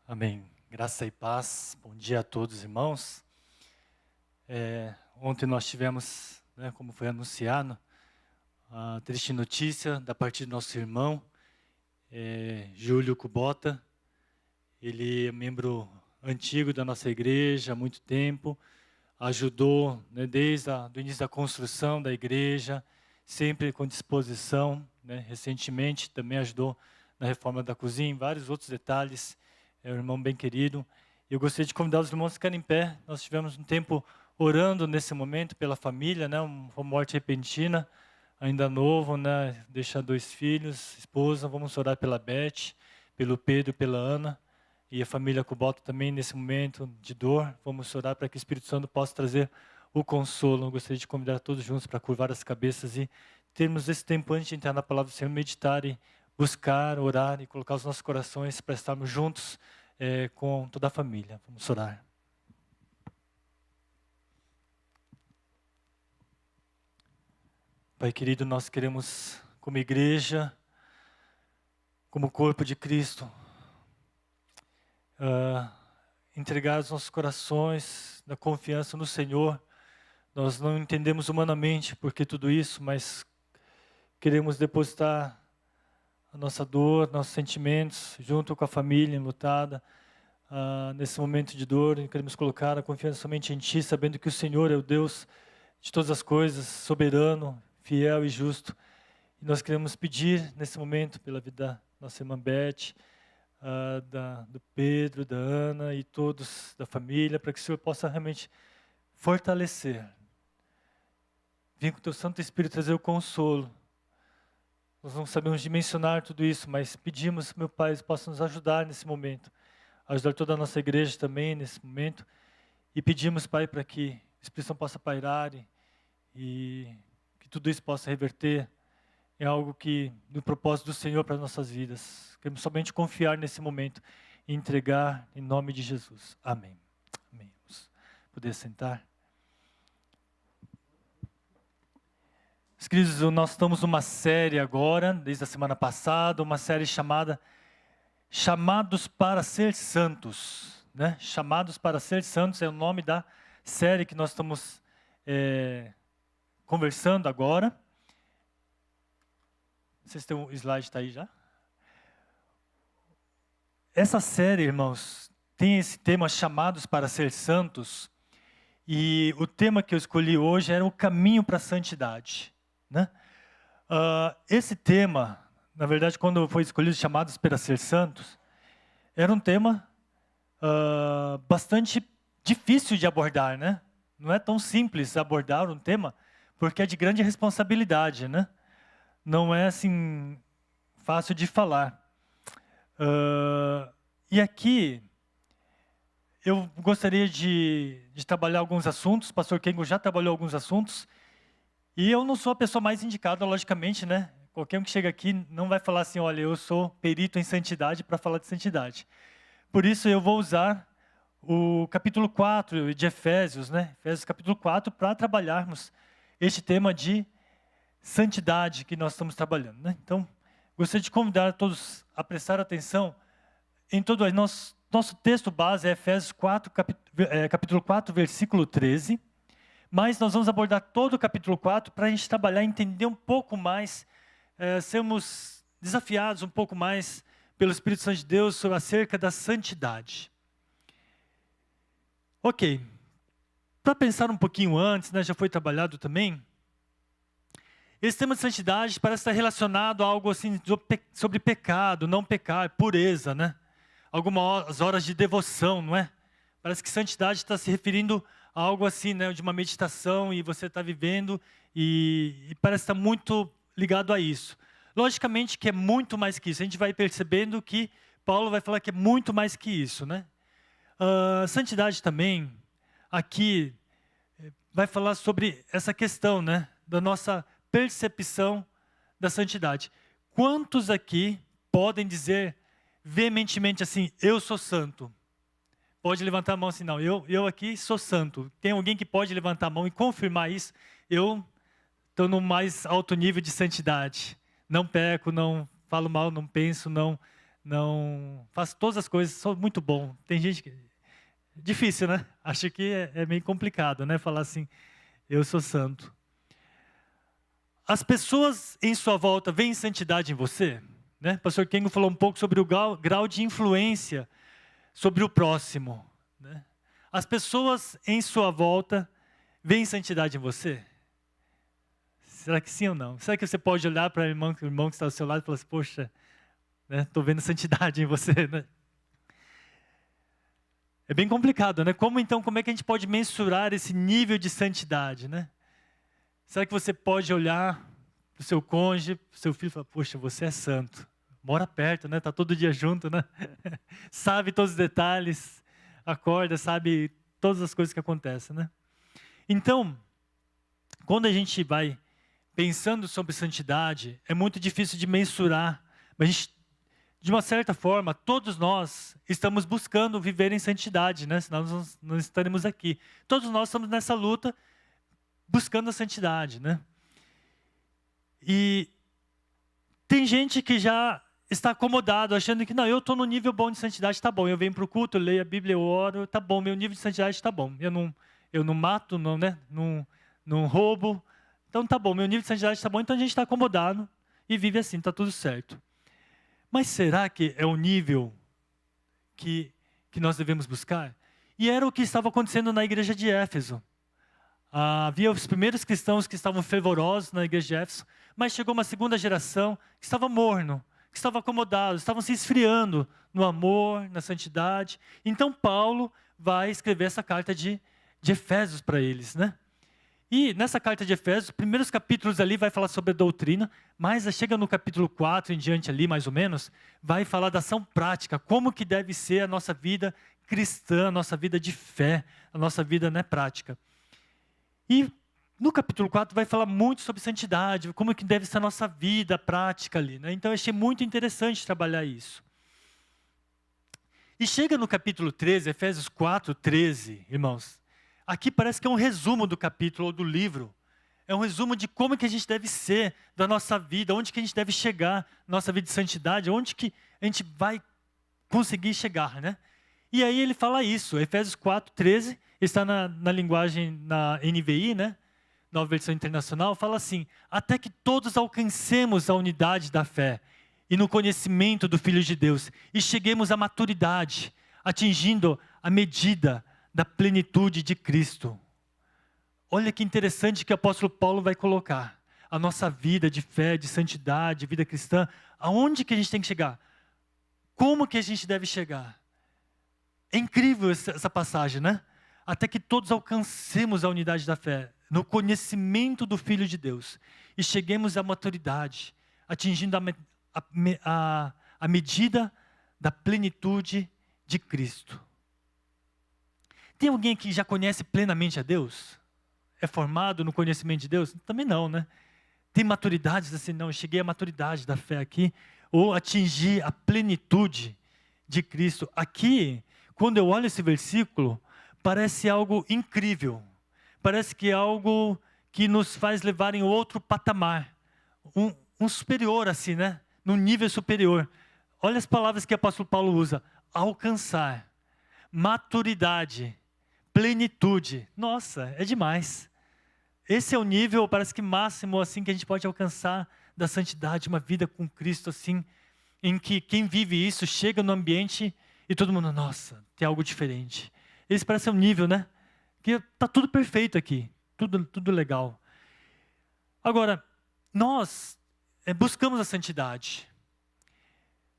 Amém. Graça e paz. Bom dia a todos, irmãos. Ontem nós tivemos, como foi anunciado, a triste notícia da partida do nosso irmão, Júlio Kubota. Ele é membro antigo da nossa igreja há muito tempo, ajudou, desde o início da construção da igreja, sempre com disposição. Recentemente também ajudou na reforma da cozinha, em vários outros detalhes. É um irmão bem querido. Eu gostaria de convidar os irmãos a ficarem em pé. Nós tivemos um tempo orando nesse momento pela família, uma morte repentina, ainda novo, deixa 2 filhos, esposa. Vamos orar pela Beth, pelo Pedro, pela Ana e a família Kubota também nesse momento de dor. Vamos orar para que o Espírito Santo possa trazer o consolo. Eu gostaria de convidar todos juntos para curvar as cabeças e termos esse tempo antes de entrar na palavra do Senhor, meditar e buscar, orar e colocar os nossos corações para estarmos juntos com toda a família. Vamos orar. Pai querido, nós queremos, como igreja, como corpo de Cristo, entregar os nossos corações na confiança no Senhor. Nós não entendemos humanamente por que tudo isso, mas queremos depositar a nossa dor, nossos sentimentos, junto com a família enlutada, nesse momento de dor. Queremos colocar a confiança somente em Ti, sabendo que o Senhor é o Deus de todas as coisas, soberano, fiel e justo. E nós queremos pedir nesse momento pela vida da nossa irmã Beth, do Pedro, da Ana e todos da família, para que o Senhor possa realmente fortalecer. Vem com o Teu Santo Espírito trazer o consolo. Nós não sabemos dimensionar tudo isso, mas pedimos, meu Pai, possa nos ajudar nesse momento, ajudar toda a nossa igreja também nesse momento, e pedimos, Pai, para que a expressão possa pairar e que tudo isso possa reverter em algo que, no propósito do Senhor para as nossas vidas. Queremos somente confiar nesse momento e entregar em nome de Jesus. Amém. Amém. Vamos poder sentar. Queridos, nós estamos numa série agora, desde a semana passada, uma série chamada Chamados para Ser Santos. Chamados para Ser Santos é o nome da série que nós estamos conversando agora. Vocês têm um slide, está aí já? Essa série, irmãos, tem esse tema, Chamados para Ser Santos, e o tema que eu escolhi hoje era o caminho para a santidade. Esse tema, na verdade, quando foi escolhido Chamados para Ser Santos, era um tema bastante difícil de abordar, Não é tão simples abordar um tema, porque é de grande responsabilidade, Não é assim fácil de falar. E aqui eu gostaria de trabalhar alguns assuntos. O pastor Kengo já trabalhou alguns assuntos. E eu não sou a pessoa mais indicada, logicamente, Qualquer um que chega aqui não vai falar assim, olha, eu sou perito em santidade para falar de santidade. Por isso eu vou usar o capítulo 4 de Efésios, Efésios capítulo 4, para trabalharmos este tema de santidade que nós estamos trabalhando, Então, gostaria de convidar todos a prestar atenção em todo nosso texto base, é Efésios 4, capítulo 4, versículo 13. Mas nós vamos abordar todo o capítulo 4 para a gente trabalhar e entender um pouco mais, sermos desafiados um pouco mais pelo Espírito Santo de Deus acerca da santidade. Ok, para pensar um pouquinho antes, já foi trabalhado também, esse tema de santidade parece estar relacionado a algo assim sobre pecado, não pecar, pureza, Algumas horas de devoção, não é? Parece que santidade está se referindo a algo assim, de uma meditação e você está vivendo e parece estar muito ligado a isso. Logicamente que é muito mais que isso. A gente vai percebendo que Paulo vai falar que é muito mais que isso, Santidade também, aqui, vai falar sobre essa questão, da nossa percepção da santidade. Quantos aqui podem dizer veementemente assim, eu sou santo? Pode levantar a mão assim, não, eu aqui sou santo. Tem alguém que pode levantar a mão e confirmar isso? Eu estou no mais alto nível de santidade. Não peco, não falo mal, não penso, não não faço todas as coisas, sou muito bom. Tem gente que... Difícil, né? Acho que é meio complicado, né? Falar assim, eu sou santo. As pessoas em sua volta veem santidade em você? Né? Pastor Kengo falou um pouco sobre o grau de influência sobre o próximo. Né? As pessoas em sua volta veem santidade em você? Será que sim ou não? Será que você pode olhar para o irmão que está ao seu lado e falar assim, poxa, estou vendo santidade em você, né? É bem complicado, né? Como é que a gente pode mensurar esse nível de santidade, né? Será que você pode olhar para o seu cônjuge, para o seu filho e falar, poxa, você é santo. Mora perto, né? Está todo dia junto, né? Sabe todos os detalhes, acorda, sabe todas as coisas que acontecem, né? Então, quando a gente vai pensando sobre santidade, é muito difícil de mensurar, mas a gente, de uma certa forma, todos nós estamos buscando viver em santidade, né? Senão nós não estaremos aqui. Todos nós estamos nessa luta, buscando a santidade, né? E tem gente que já está acomodado, achando que, não, eu estou no nível bom de santidade, tá bom. Eu venho para o culto, eu leio a Bíblia, eu oro, tá bom. Meu nível de santidade tá bom. Eu não mato, não, né? Não roubo. Então tá bom, meu nível de santidade tá bom. Então a gente está acomodado e vive assim, tá tudo certo. Mas será que é o nível que nós devemos buscar? E era o que estava acontecendo na igreja de Éfeso. Havia os primeiros cristãos que estavam fervorosos na igreja de Éfeso, mas chegou uma segunda geração que estava morno, que estava acomodado, estavam se esfriando no amor, na santidade. Então Paulo vai escrever essa carta de Efésios para eles, né? E nessa carta de Efésios, os primeiros capítulos ali vai falar sobre a doutrina, mas chega no capítulo 4 em diante ali, mais ou menos, vai falar da ação prática, como que deve ser a nossa vida cristã, a nossa vida de fé, a nossa vida, né, prática. E no capítulo 4 vai falar muito sobre santidade, como que deve ser a nossa vida prática ali, né? Então eu achei muito interessante trabalhar isso. E chega no capítulo 13, Efésios 4, 13, irmãos. Aqui parece que é um resumo do capítulo ou do livro. É um resumo de como que a gente deve ser da nossa vida, onde que a gente deve chegar na nossa vida de santidade, onde que a gente vai conseguir chegar, né? E aí ele fala isso, Efésios 4, 13, está na linguagem, na NVI, né? Nova Versão Internacional, fala assim, até que todos alcancemos a unidade da fé e no conhecimento do Filho de Deus e cheguemos à maturidade, atingindo a medida da plenitude de Cristo. Olha que interessante que o apóstolo Paulo vai colocar. A nossa vida de fé, de santidade, vida cristã, aonde que a gente tem que chegar? Como que a gente deve chegar? É incrível essa passagem, né? Até que todos alcancemos a unidade da fé, no conhecimento do Filho de Deus, e cheguemos à maturidade, atingindo a medida da plenitude de Cristo. Tem alguém aqui que já conhece plenamente a Deus? É formado no conhecimento de Deus? Também não, né? Tem maturidade, assim, não, eu cheguei à maturidade da fé aqui, ou atingi a plenitude de Cristo. Aqui, quando eu olho esse versículo, parece algo incrível. Parece que é algo que nos faz levar em outro patamar. Um superior, assim, né? Num nível superior. Olha as palavras que o apóstolo Paulo usa. Alcançar, maturidade, plenitude. Nossa, é demais. Esse é o nível, parece que máximo, assim, que a gente pode alcançar da santidade, uma vida com Cristo, assim, em que quem vive isso chega no ambiente e todo mundo, nossa, tem algo diferente. Esse parece um nível, né? Que está tudo perfeito aqui, tudo legal. Agora, nós buscamos a santidade.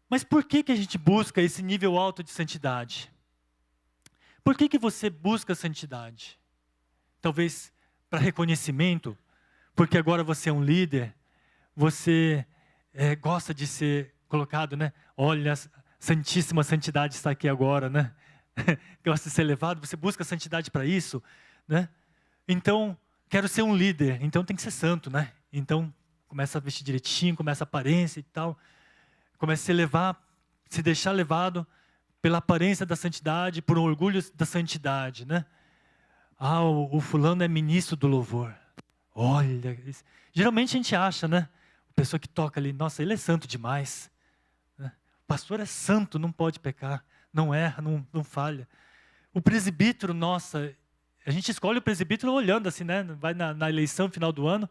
Mas por que a gente busca esse nível alto de santidade? Por que você busca a santidade? Talvez para reconhecimento, porque agora você é um líder, você gosta de ser colocado, né? Olha, a santíssima santidade está aqui agora, né? Gosta de ser elevado, você busca a santidade para isso, né? Então, quero ser um líder, então tem que ser santo, né? Então, começa a vestir direitinho, começa a aparência e tal, começa a se deixar levado pela aparência da santidade, por um orgulho da santidade, né? O fulano é ministro do louvor. Olha, geralmente a gente acha, né? A pessoa que toca ali, nossa, ele é santo demais. Né? O pastor é santo, não pode pecar, não erra, não falha. O presbítero, nossa, a gente escolhe o presbítero olhando assim, né? Vai na eleição final do ano,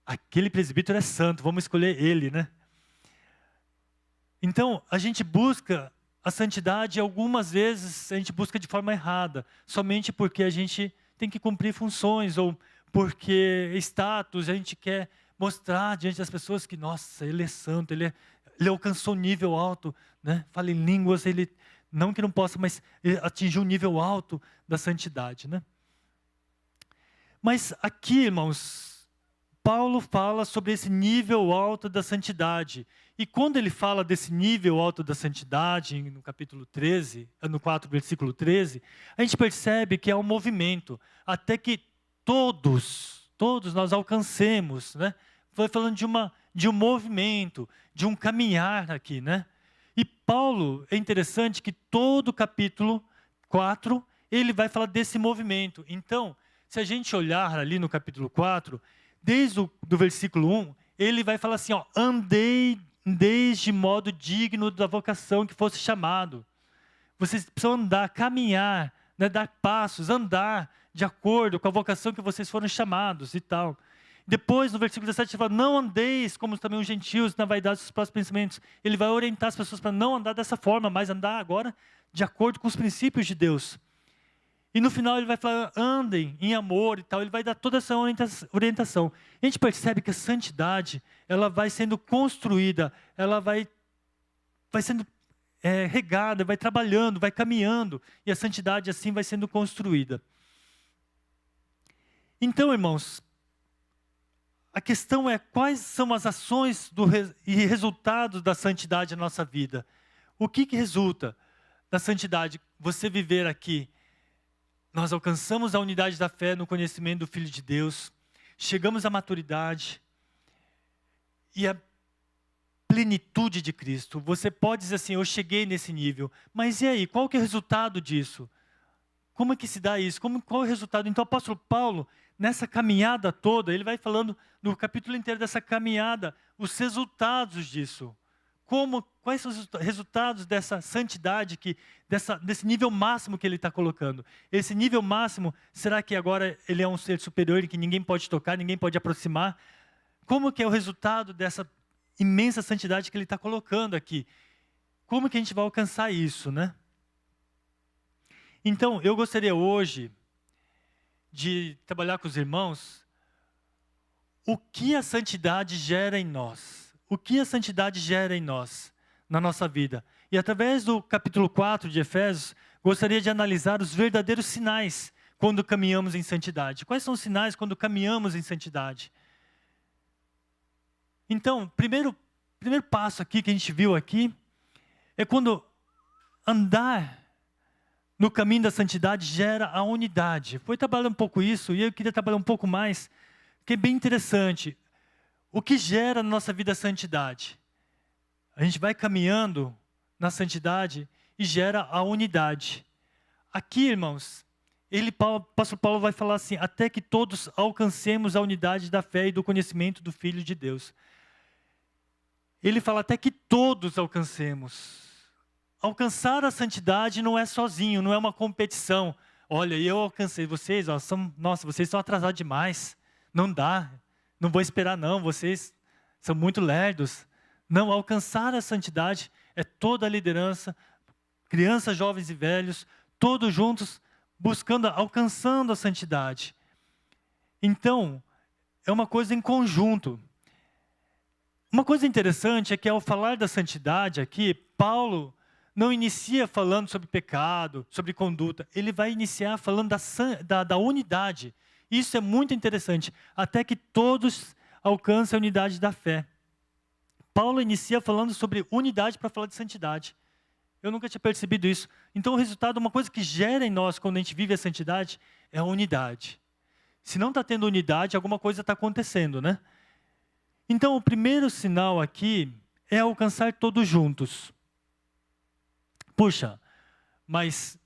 aquele presbítero é santo, vamos escolher ele, né? Então, a gente busca a santidade, algumas vezes a gente busca de forma errada, somente porque a gente tem que cumprir funções, ou porque status, a gente quer mostrar diante das pessoas que, nossa, ele é santo, ele alcançou um nível alto, né? Fala em línguas, ele, não que não possa, mas ele atingiu um nível alto da santidade, né? Mas aqui, irmãos, Paulo fala sobre esse nível alto da santidade. E quando ele fala desse nível alto da santidade, no capítulo 13, no 4, versículo 13, a gente percebe que é um movimento, até que todos nós alcancemos, né? Foi falando de um movimento, de um caminhar aqui, né? E Paulo, é interessante que todo o capítulo 4, ele vai falar desse movimento. Então, se a gente olhar ali no capítulo 4, desde do versículo 1, ele vai falar assim, ó, andei de modo digno da vocação que fosse chamado. Vocês precisam andar, caminhar, né, dar passos, andar de acordo com a vocação que vocês foram chamados e tal. Depois, no versículo 17, ele fala, não andeis como também os gentios na vaidade dos seus próprios pensamentos. Ele vai orientar as pessoas para não andar dessa forma, mas andar agora de acordo com os princípios de Deus. E no final ele vai falar, andem em amor e tal, ele vai dar toda essa orientação. A gente percebe que a santidade, ela vai sendo construída, ela vai sendo regada, vai trabalhando, vai caminhando, e a santidade assim vai sendo construída. Então, irmãos, a questão é quais são as ações e resultados da santidade na nossa vida. O que resulta da santidade? Você viver aqui. Nós alcançamos a unidade da fé no conhecimento do Filho de Deus. Chegamos à maturidade. E a plenitude de Cristo. Você pode dizer assim, eu cheguei nesse nível. Mas e aí, qual que é o resultado disso? Como é que se dá isso? Qual é o resultado? Então o apóstolo Paulo, nessa caminhada toda, ele vai falando no capítulo inteiro dessa caminhada, os resultados disso. Quais são os resultados dessa santidade, desse nível máximo que ele está colocando? Esse nível máximo, será que agora ele é um ser superior e que ninguém pode tocar, ninguém pode aproximar? Como que é o resultado dessa imensa santidade que ele está colocando aqui? Como que a gente vai alcançar isso, né? Então, eu gostaria hoje de trabalhar com os irmãos o que a santidade gera em nós. O que a santidade gera em nós, na nossa vida. E através do capítulo 4 de Efésios, gostaria de analisar os verdadeiros sinais quando caminhamos em santidade. Quais são os sinais quando caminhamos em santidade? Então, primeiro passo aqui que a gente viu aqui, é quando andar no caminho da santidade gera a unidade. Foi trabalhar um pouco isso, e eu queria trabalhar um pouco mais, que é bem interessante. O que gera na nossa vida a santidade? A gente vai caminhando na santidade e gera a unidade. Aqui, irmãos, o apóstolo Paulo vai falar assim, até que todos alcancemos a unidade da fé e do conhecimento do Filho de Deus. Ele fala até que todos alcancemos. Alcançar a santidade não é sozinho, não é uma competição. Olha, eu alcancei, vocês, vocês estão atrasados demais. Não dá, não vou esperar não, vocês são muito lerdos. Não, alcançar a santidade é toda a liderança, crianças, jovens e velhos, todos juntos, alcançando a santidade. Então, é uma coisa em conjunto. Uma coisa interessante é que ao falar da santidade aqui, Paulo não inicia falando sobre pecado, sobre conduta. Ele vai iniciar falando da unidade. Isso é muito interessante. Até que todos alcancem a unidade da fé. Paulo inicia falando sobre unidade para falar de santidade. Eu nunca tinha percebido isso. Então o resultado, uma coisa que gera em nós quando a gente vive a santidade, é a unidade. Se não está tendo unidade, alguma coisa está acontecendo, né? Então o primeiro sinal aqui é alcançar todos juntos. Puxa, mas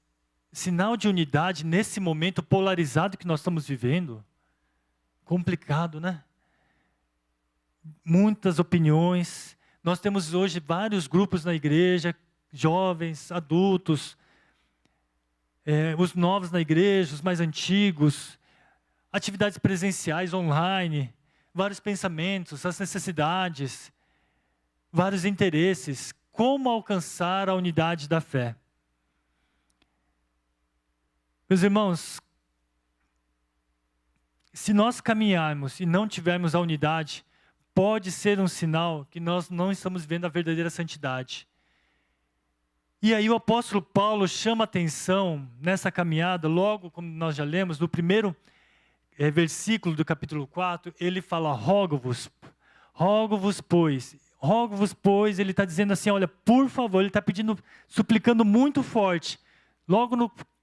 sinal de unidade nesse momento polarizado que nós estamos vivendo, complicado, né? Muitas opiniões, Nós temos hoje vários grupos na igreja, jovens, adultos, os novos na igreja, os mais antigos, atividades presenciais, online, vários pensamentos, as necessidades, vários interesses. Como alcançar a unidade da fé? Meus irmãos, se nós caminharmos e não tivermos a unidade, pode ser um sinal que nós não estamos vendo a verdadeira santidade. E aí o apóstolo Paulo chama atenção nessa caminhada, logo como nós já lemos, no primeiro versículo do capítulo 4, ele fala, rogo-vos, pois, ele está dizendo assim, olha, por favor, ele está pedindo, suplicando muito forte. Logo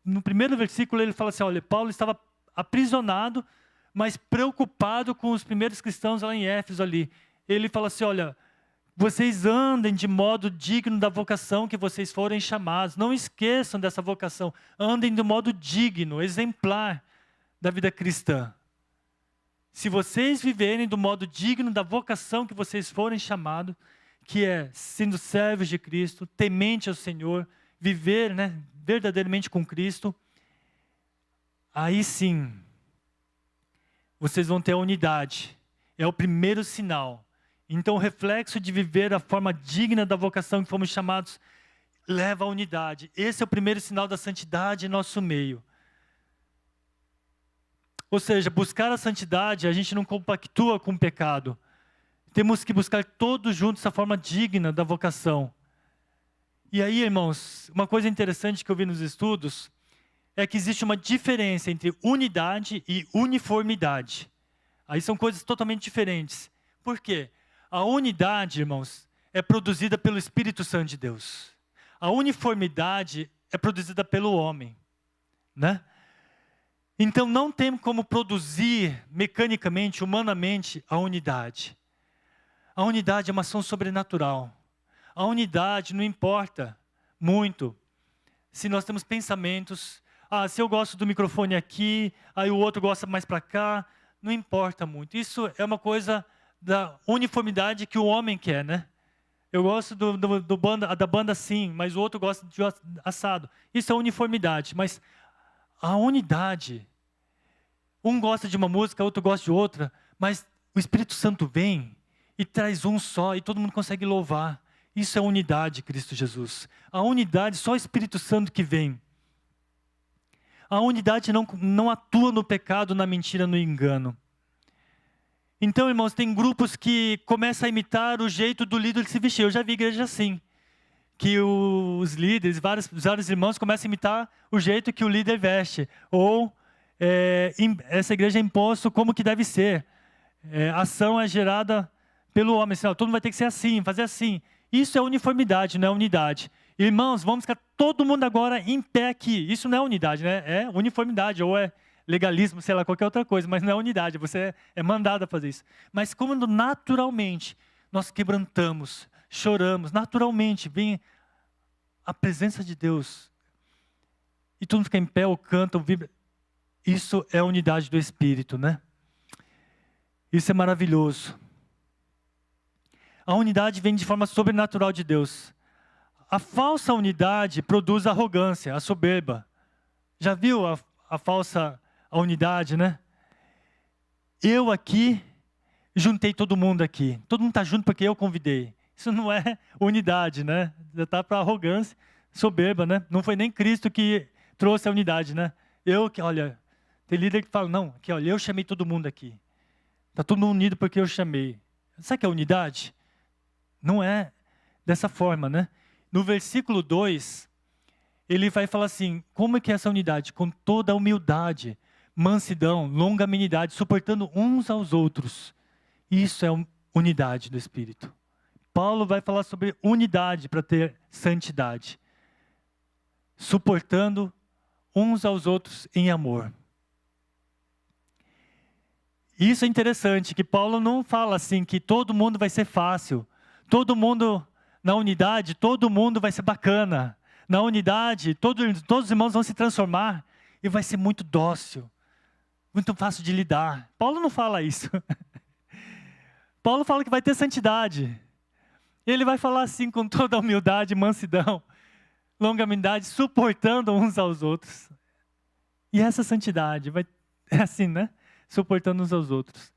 no primeiro versículo ele fala assim, olha, Paulo estava aprisionado, mas preocupado com os primeiros cristãos lá em Éfeso ali. Ele fala assim, olha, vocês andem de modo digno da vocação que vocês forem chamados. Não esqueçam dessa vocação. Andem de modo digno, exemplar da vida cristã. Se vocês viverem do modo digno da vocação que vocês forem chamados, que é sendo servos de Cristo, temente ao Senhor, viver, verdadeiramente com Cristo, aí sim, vocês vão ter a unidade. É o primeiro sinal. Então, o reflexo de viver a forma digna da vocação que fomos chamados leva à unidade. Esse é o primeiro sinal da santidade em nosso meio. Ou seja, buscar a santidade, a gente não compactua com o pecado. Temos que buscar todos juntos a forma digna da vocação. E aí, irmãos, uma coisa interessante que eu vi nos estudos é que existe uma diferença entre unidade e uniformidade. Aí são coisas totalmente diferentes. Por quê? A unidade, irmãos, é produzida pelo Espírito Santo de Deus. A uniformidade é produzida pelo homem, Então não tem como produzir mecanicamente, humanamente, a unidade. A unidade é uma ação sobrenatural. A unidade não importa muito se nós temos pensamentos. Se eu gosto do microfone aqui, aí o outro gosta mais para cá, não importa muito. Isso é uma coisa da uniformidade que o homem quer, Eu gosto da banda assim, mas o outro gosta de assado. Isso é uniformidade, mas a unidade, um gosta de uma música, outro gosta de outra, mas o Espírito Santo vem e traz um só, e todo mundo consegue louvar. Isso é unidade, Cristo Jesus. A unidade, só o Espírito Santo que vem. A unidade não atua no pecado, na mentira, no engano. Então, irmãos, tem grupos que começam a imitar o jeito do líder se vestir. Eu já vi igreja assim, que os líderes, vários irmãos começam a imitar o jeito que o líder veste. Ou essa igreja é imposto como que deve ser. A ação é gerada pelo homem. Assim, todo mundo vai ter que ser assim, fazer assim. Isso é uniformidade, não é unidade. Irmãos, vamos ficar todo mundo agora em pé aqui. Isso não é unidade, É uniformidade, ou é legalismo, sei lá, qualquer outra coisa, mas não é unidade, você é mandado a fazer isso. Mas como naturalmente nós quebrantamos, choramos, naturalmente vem a presença de Deus, e todo mundo fica em pé, ou canta, ou vibra, isso é a unidade do Espírito, Isso é maravilhoso. A unidade vem de forma sobrenatural de Deus. A falsa unidade produz arrogância, a soberba. Já viu a falsa unidade, Eu aqui, juntei todo mundo aqui. Todo mundo está junto porque eu convidei. Isso não é unidade, Já está para arrogância, soberba, Não foi nem Cristo que trouxe a unidade, Olha, tem líder que fala, não, aqui, olha, eu chamei todo mundo aqui. Está todo mundo unido porque eu chamei. Sabe o que é unidade? Não é dessa forma, No versículo 2, ele vai falar assim, como é que é essa unidade? Com toda a humildade, mansidão, longanimidade, suportando uns aos outros. Isso é unidade do Espírito. Paulo vai falar sobre unidade para ter santidade. Suportando uns aos outros em amor. Isso é interessante, que Paulo não fala assim, que todo mundo vai ser fácil. Todo mundo, na unidade, todo mundo vai ser bacana. Na unidade, todos os irmãos vão se transformar e vai ser muito dócil. Muito fácil de lidar. Paulo não fala isso. Paulo fala que vai ter santidade. Ele vai falar assim com toda a humildade, mansidão, longanimidade, suportando uns aos outros. E essa santidade é assim, né? Suportando uns aos outros.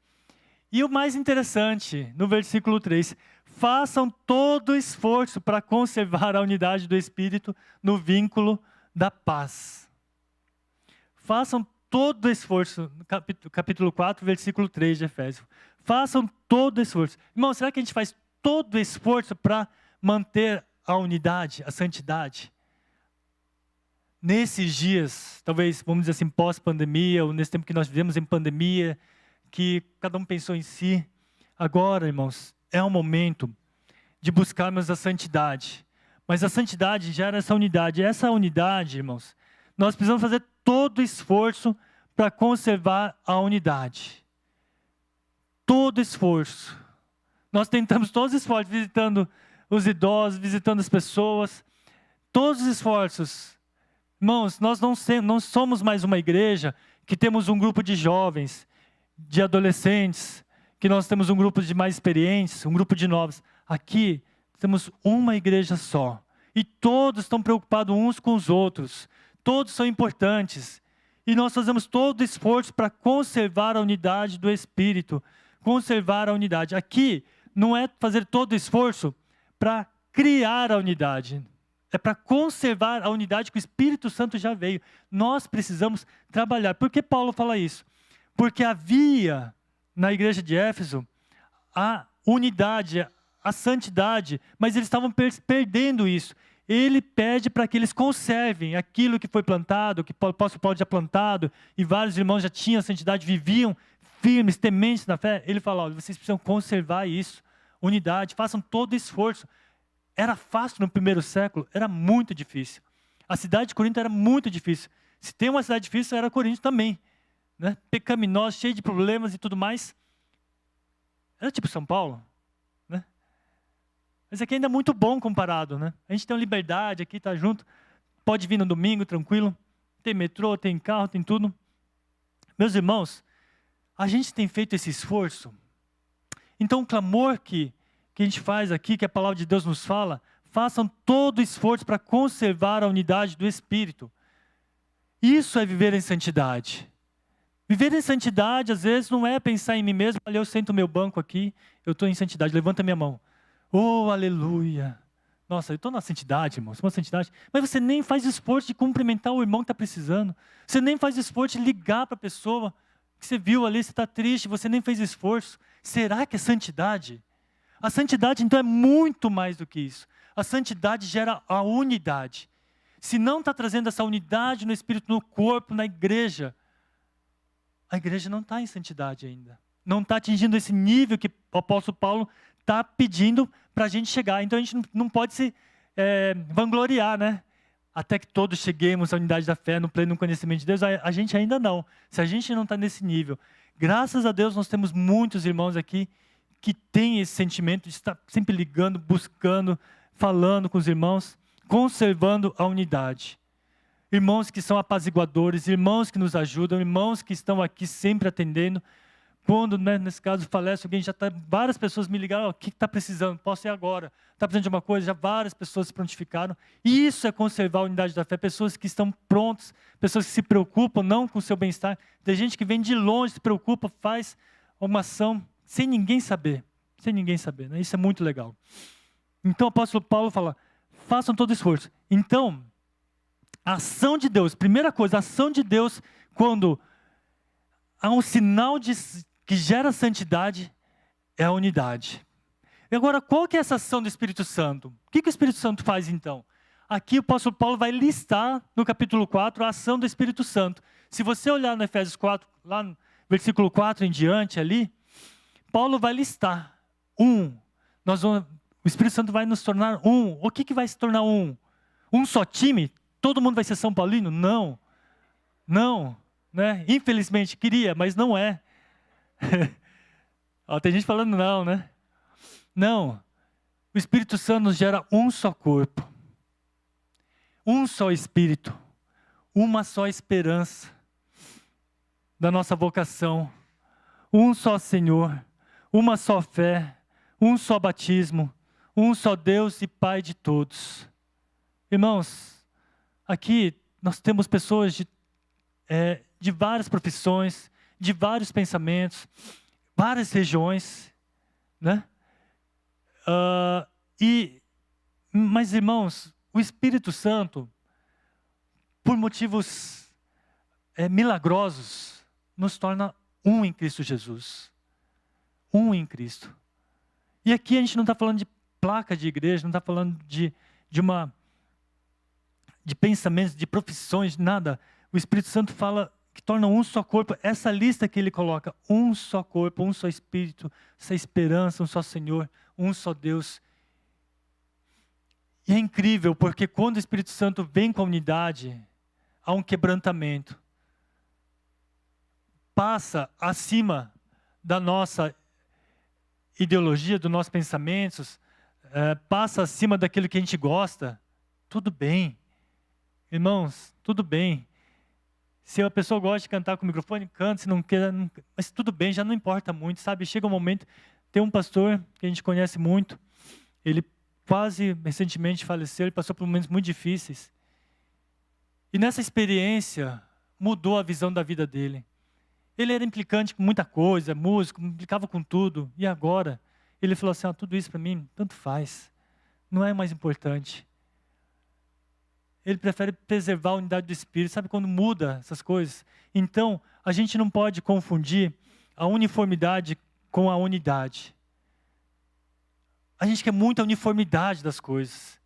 E o mais interessante, no versículo 3, façam todo o esforço para conservar a unidade do Espírito no vínculo da paz. Façam todo o esforço, no capítulo 4, versículo 3 de Efésios. Façam todo o esforço. Irmão, será que a gente faz todo o esforço para manter a unidade, a santidade? Nesses dias, talvez, vamos dizer assim, pós-pandemia, ou nesse tempo que nós vivemos em pandemia, que cada um pensou em si. Agora, irmãos, é o momento de buscarmos a santidade. Mas a santidade gera essa unidade. E essa unidade, irmãos, nós precisamos fazer todo o esforço para conservar a unidade. Todo esforço. Nós tentamos todos os esforços, visitando os idosos, visitando as pessoas. Todos os esforços. Irmãos, nós não somos mais uma igreja que temos um grupo de jovens, de adolescentes, que nós temos um grupo de mais experientes, um grupo de novos. Aqui temos uma igreja só. E todos estão preocupados uns com os outros. Todos são importantes. E nós fazemos todo o esforço para conservar a unidade do Espírito. Conservar a unidade. Aqui não é fazer todo o esforço para criar a unidade. É para conservar a unidade que o Espírito Santo já veio. Nós precisamos trabalhar. Por que Paulo fala isso? Porque havia na igreja de Éfeso a unidade, a santidade, mas eles estavam perdendo isso. Ele pede para que eles conservem aquilo que foi plantado, que o apóstolo Paulo já plantado, e vários irmãos já tinham a santidade, viviam firmes, tementes na fé. Ele fala, olha, vocês precisam conservar isso, unidade, façam todo o esforço. Era fácil no primeiro século? Era muito difícil. A cidade de Corinto era muito difícil. Se tem uma cidade difícil, era Corinto também. Né? Pecaminosa, cheia de problemas e tudo mais. Era tipo São Paulo. Né? Mas aqui ainda é muito bom comparado. Né? A gente tem uma liberdade aqui, tá junto. Pode vir no domingo, tranquilo. Tem metrô, tem carro, tem tudo. Meus irmãos, a gente tem feito esse esforço. Então o clamor que a gente faz aqui, que a palavra de Deus nos fala, façam todo o esforço para conservar a unidade do Espírito. Isso é viver em santidade. Viver em santidade, às vezes, não é pensar em mim mesmo, olha, eu sento no meu banco aqui, eu estou em santidade, levanta a minha mão. Oh, aleluia. Nossa, eu estou na santidade, irmão, sou uma santidade. Mas você nem faz esforço de cumprimentar o irmão que está precisando. Você nem faz esforço de ligar para a pessoa que você viu ali, você está triste, você nem fez esforço. Será que é santidade? A santidade, então, é muito mais do que isso. A santidade gera a unidade. Se não está trazendo essa unidade no Espírito, no corpo, na igreja, a igreja não está em santidade ainda. Não está atingindo esse nível que o apóstolo Paulo está pedindo para a gente chegar. Então, a gente não pode se vangloriar, né? Até que todos cheguemos à unidade da fé, no pleno conhecimento de Deus. A gente ainda não. Se a gente não está nesse nível. Graças a Deus, nós temos muitos irmãos aqui que têm esse sentimento de estar sempre ligando, buscando, falando com os irmãos, conservando a unidade. Irmãos que são apaziguadores, irmãos que nos ajudam, irmãos que estão aqui sempre atendendo. Quando, né, nesse caso, falece alguém, já está várias pessoas me ligaram, o que está precisando? Posso ir agora? Está precisando de uma coisa? Já várias pessoas se prontificaram. Isso é conservar a unidade da fé. Pessoas que estão prontas, pessoas que se preocupam, não com o seu bem-estar. Tem gente que vem de longe, se preocupa, faz uma ação sem ninguém saber. Sem ninguém saber, né? Isso é muito legal. Então o apóstolo Paulo fala, façam todo esforço. Então, a ação de Deus, primeira coisa, a ação de Deus, quando há um sinal que gera santidade, é a unidade. E agora, qual que é essa ação do Espírito Santo? O que o Espírito Santo faz então? Aqui o apóstolo Paulo vai listar no capítulo 4 a ação do Espírito Santo. Se você olhar no Efésios 4, lá no versículo 4 em diante ali, Paulo vai listar o Espírito Santo vai nos tornar um. O que vai se tornar um? Um só time? Todo mundo vai ser São Paulino? Não. Não. Né? Infelizmente, queria, mas não é. Ó, tem gente falando não, né? Não. O Espírito Santo nos gera um só corpo. Um só Espírito. Uma só esperança da nossa vocação. Um só Senhor. Uma só fé. Um só batismo. Um só Deus e Pai de todos. Irmãos, aqui nós temos pessoas de várias profissões, de vários pensamentos, várias regiões, né? Mas, irmãos, o Espírito Santo, por motivos milagrosos, nos torna um em Cristo Jesus. Um em Cristo. E aqui a gente não está falando de placa de igreja, não está falando de pensamentos, de profissões, nada. O Espírito Santo fala que torna um só corpo. Essa lista que ele coloca, um só corpo, um só Espírito, essa esperança, um só Senhor, um só Deus. E é incrível, porque quando o Espírito Santo vem com a unidade, há um quebrantamento. Passa acima da nossa ideologia, dos nossos pensamentos, passa acima daquilo que a gente gosta. Tudo bem. Irmãos, tudo bem. Se a pessoa gosta de cantar com o microfone, canta, se não quer, não, mas tudo bem, já não importa muito, sabe? Chega um momento, tem um pastor que a gente conhece muito, ele quase recentemente faleceu, ele passou por momentos muito difíceis. E nessa experiência, mudou a visão da vida dele. Ele era implicante com muita coisa, músico, implicava com tudo. E agora, ele falou assim, tudo isso para mim, tanto faz. Não é mais importante. Ele prefere preservar a unidade do Espírito. Sabe quando muda essas coisas? Então, a gente não pode confundir a uniformidade com a unidade. A gente quer muito a uniformidade das coisas,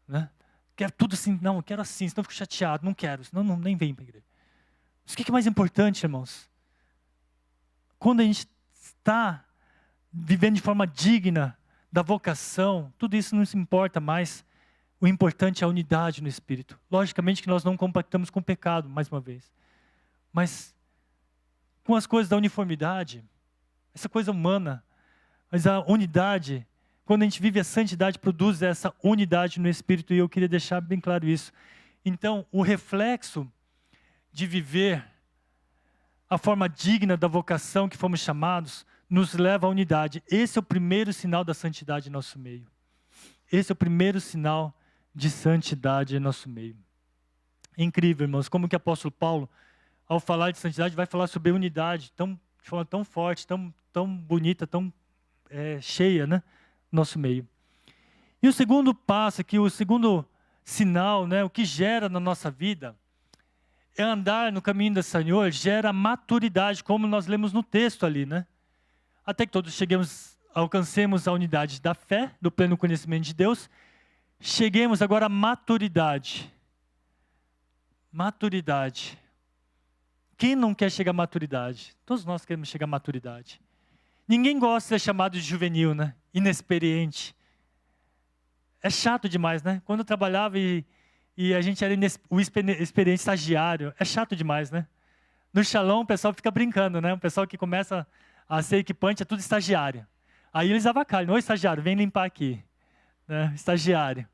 né? Quer tudo assim, não, eu quero assim, senão eu fico chateado, não quero, senão nem vem para a igreja. Mas o que é mais importante, irmãos? Quando a gente está vivendo de forma digna da vocação, tudo isso não se importa mais. O importante é a unidade no Espírito. Logicamente que nós não compactamos com o pecado, mais uma vez. Mas com as coisas da uniformidade, essa coisa humana, mas a unidade, quando a gente vive a santidade, produz essa unidade no Espírito, e eu queria deixar bem claro isso. Então, o reflexo de viver a forma digna da vocação que fomos chamados, nos leva à unidade. Esse é o primeiro sinal da santidade em nosso meio. Esse é o primeiro sinal de santidade em nosso meio. É incrível, irmãos, como que o apóstolo Paulo, ao falar de santidade, vai falar sobre unidade, de forma tão forte, tão bonita, tão cheia, né, no nosso meio. E o segundo passo aqui, o segundo sinal, né, o que gera na nossa vida, é andar no caminho do Senhor, gera maturidade, como nós lemos no texto ali, né? Até que todos alcancemos a unidade da fé, do pleno conhecimento de Deus, cheguemos agora à maturidade. Maturidade. Quem não quer chegar à maturidade? Todos nós queremos chegar à maturidade. Ninguém gosta de ser chamado de juvenil, né? Inexperiente. É chato demais, né? Quando eu trabalhava e a gente era o experiente estagiário, é chato demais, né? No Shalom o pessoal fica brincando, né? O pessoal que começa a ser equipante é tudo estagiário. Aí eles avacalham, ô estagiário, vem limpar aqui. Né? Estagiário.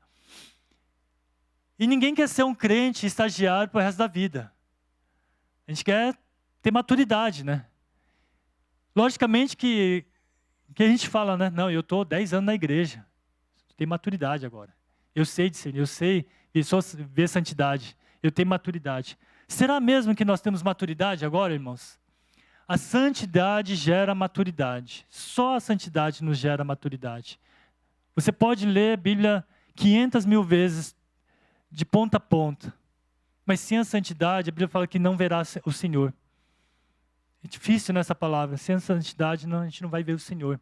E ninguém quer ser um crente estagiário pro resto da vida. A gente quer ter maturidade, né? Logicamente que a gente fala, né? Não, eu estou 10 anos na igreja. Tenho maturidade agora. Eu sei discernir, eu sei ver santidade. Eu tenho maturidade. Será mesmo que nós temos maturidade agora, irmãos? A santidade gera maturidade. Só a santidade nos gera maturidade. Você pode ler a Bíblia 500.000 vezes, de ponta a ponta. Mas sem a santidade, a Bíblia fala que não verá o Senhor. É difícil nessa palavra. Sem a santidade, a gente não vai ver o Senhor.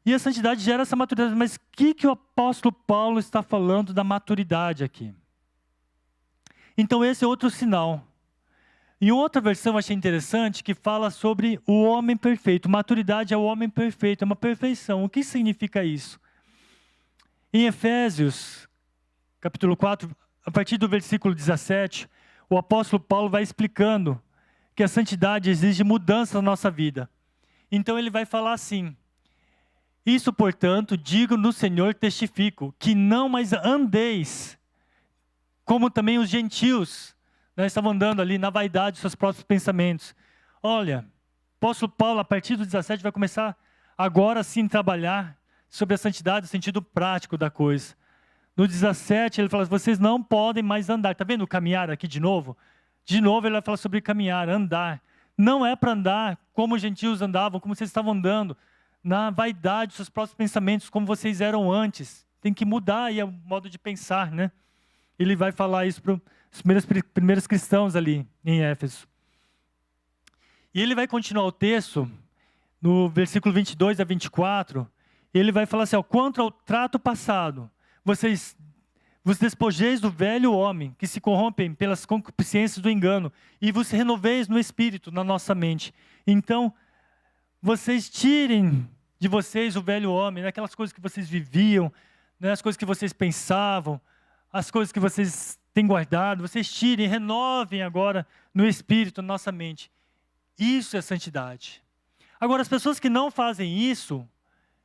E a santidade gera essa maturidade. Mas o que o apóstolo Paulo está falando da maturidade aqui? Então esse é outro sinal. Em outra versão eu achei interessante que fala sobre o homem perfeito. Maturidade é o homem perfeito, é uma perfeição. O que significa isso? Em Efésios, capítulo 4, a partir do versículo 17, o apóstolo Paulo vai explicando que a santidade exige mudança na nossa vida. Então ele vai falar assim: isso, portanto, digo no Senhor, testifico, que não mais andeis, como também os gentios, né, estavam andando ali na vaidade dos seus próprios pensamentos. Olha, o apóstolo Paulo, a partir do 17, vai começar agora sim trabalhar sobre a santidade, o sentido prático da coisa. No 17, ele fala, vocês não podem mais andar. Está vendo o caminhar aqui de novo? De novo, ele vai falar sobre caminhar, andar. Não é para andar como os gentios andavam, como vocês estavam andando, na vaidade dos seus próprios pensamentos, como vocês eram antes. Tem que mudar aí o modo de pensar, né? Ele vai falar isso para os primeiros cristãos ali em Éfeso. E ele vai continuar o texto, no versículo 22 a 24, ele vai falar assim, quanto ao trato passado, vocês vos despojeis do velho homem, que se corrompem pelas concupiscências do engano, e vos renoveis no espírito, na nossa mente. Então, vocês tirem de vocês o velho homem, né? Aquelas coisas que vocês viviam, né? As coisas que vocês pensavam, as coisas que vocês têm guardado, vocês tirem, renovem agora no espírito, na nossa mente. Isso é santidade. Agora, as pessoas que não fazem isso,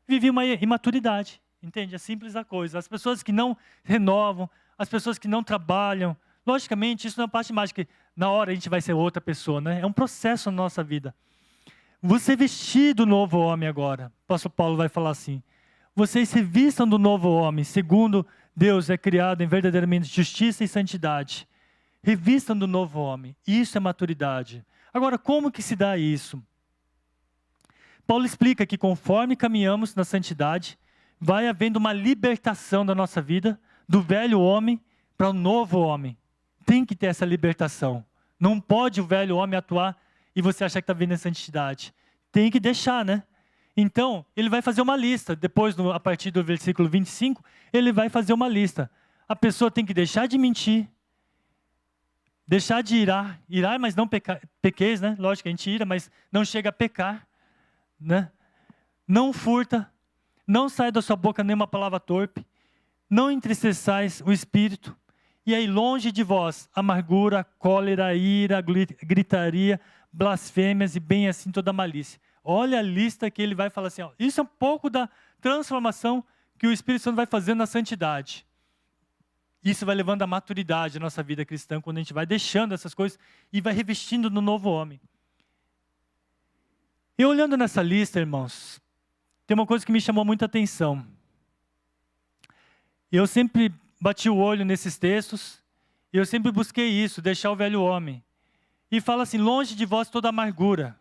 vivem uma imaturidade. Entende? É simples a coisa. As pessoas que não renovam, as pessoas que não trabalham, logicamente, isso não é parte mágica, que na hora a gente vai ser outra pessoa, né? É um processo na nossa vida. Você vestir do novo homem agora. O apóstolo Paulo vai falar assim. Vocês se vistam do novo homem, segundo Deus é criado em verdadeiramente justiça e santidade. Revistam do novo homem. Isso é maturidade. Agora, como que se dá isso? Paulo explica que conforme caminhamos na santidade, vai havendo uma libertação da nossa vida, do velho homem para o novo homem. Tem que ter essa libertação. Não pode o velho homem atuar e você achar que está vivendo a santidade. Tem que deixar, né? Então, ele vai fazer uma lista. Depois, a partir do versículo 25, ele vai fazer uma lista. A pessoa tem que deixar de mentir, deixar de irar, mas não pequeis, né? Lógico que a gente ira, mas não chega a pecar, né? Não furta, não sai da sua boca nenhuma palavra torpe, não entristeçais o espírito, e aí longe de vós, amargura, cólera, ira, gritaria, blasfêmias e bem assim toda malícia. Olha a lista que ele vai falar assim, isso é um pouco da transformação que o Espírito Santo vai fazendo na santidade. Isso vai levando a maturidade na nossa vida cristã, quando a gente vai deixando essas coisas e vai revestindo no novo homem. E olhando nessa lista, irmãos, tem uma coisa que me chamou muita atenção. Eu sempre bati o olho nesses textos, e eu sempre busquei isso, deixar o velho homem. E fala assim, longe de vós toda amargura.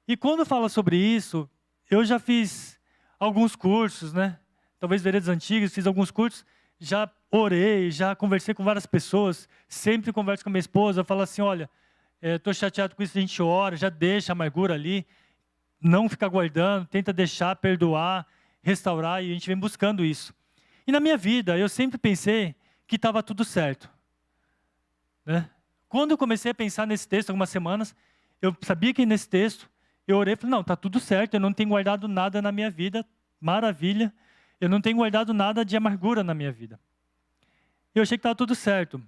E quando fala sobre isso, eu já fiz alguns cursos, né? Talvez veredas antigas, fiz alguns cursos, já orei, já conversei com várias pessoas, sempre converso com a minha esposa, falo assim, olha, estou chateado com isso, a gente ora, já deixa a amargura ali, não fica guardando, tenta deixar, perdoar, restaurar, e a gente vem buscando isso. E na minha vida, eu sempre pensei que estava tudo certo, né? Quando eu comecei a pensar nesse texto, algumas semanas, eu sabia que nesse texto, eu orei e falei, não, está tudo certo, eu não tenho guardado nada na minha vida, maravilha, eu não tenho guardado nada de amargura na minha vida. Eu achei que estava tudo certo.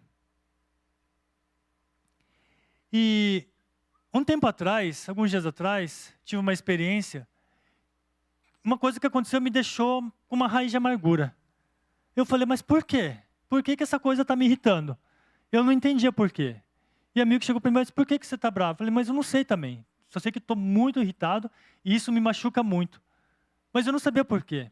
E um tempo atrás, alguns dias atrás, tive uma experiência, uma coisa que aconteceu me deixou com uma raiz de amargura. Eu falei, mas por quê? Por que essa coisa está me irritando? Eu não entendia por quê. E amigo chegou para mim e disse, por que você está bravo? Eu falei, mas eu não sei também. Só sei que estou muito irritado e isso me machuca muito. Mas eu não sabia por quê.